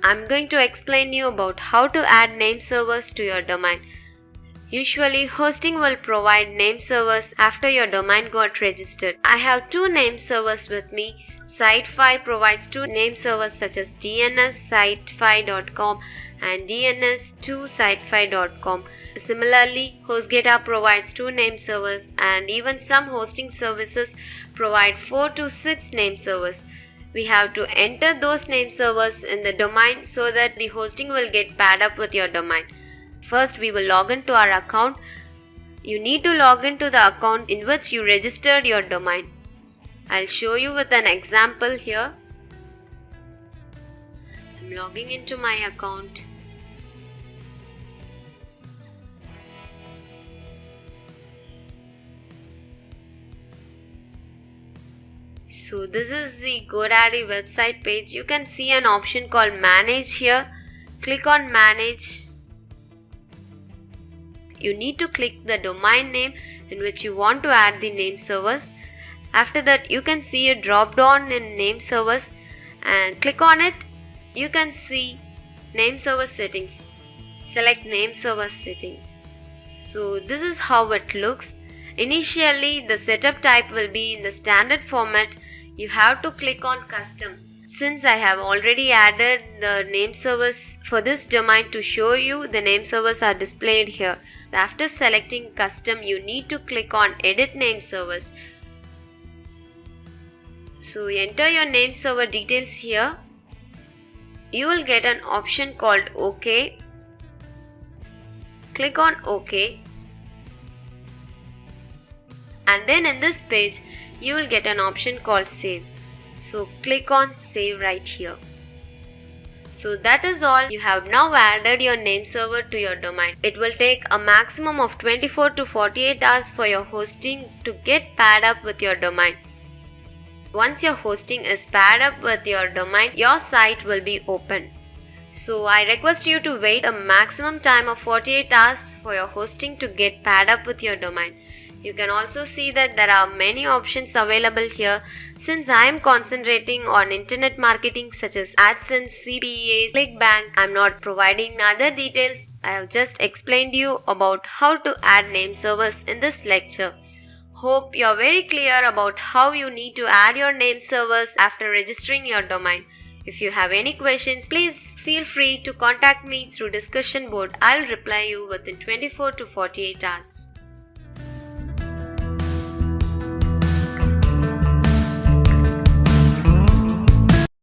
I'm going to explain you about how to add name servers to your domain. Usually, hosting will provide name servers after your domain got registered. I have two name servers with me. Site5 provides two name servers such as dnssite5.com and dns2site5.com. Similarly, HostGator provides two name servers, and even some hosting services provide 4 to 6 name servers. We have to enter those name servers in the domain so that the hosting will get paired up with your domain. First, we will log into our account. You need to log into the account in which you registered your domain. I'll show you with an example here. I'm logging into my account. So this is the GoDaddy website page. You can see an option called Manage here. Click on Manage. You need to click the domain name in which you want to add the name servers. After that, you can see a drop down in name servers and click on it. You can see name server settings. Select name server setting. So this is how it looks. Initially, the setup type will be in the standard format. You have to click on custom. Since I have already added the name servers for this domain to show you, the name servers are displayed here. After selecting custom, you need to click on edit name servers. So enter your name server details here. You will get an option called OK. Click on OK. And then in this page, you will get an option called Save. So click on Save right here. So that is all. You have now added your name server to your domain. It will take a maximum of 24 to 48 hours for your hosting to get paired up with your domain. Once your hosting is paired up with your domain, your site will be open. So I request you to wait a maximum time of 48 hours for your hosting to get paired up with your domain. You can also see that there are many options available here. Since I am concentrating on internet marketing such as AdSense, CPA, ClickBank, I am not providing other details. I have just explained you about how to add name servers in this lecture. Hope you are very clear about how you need to add your name servers after registering your domain. If you have any questions, please feel free to contact me through discussion board. I'll reply you within 24 to 48 hours.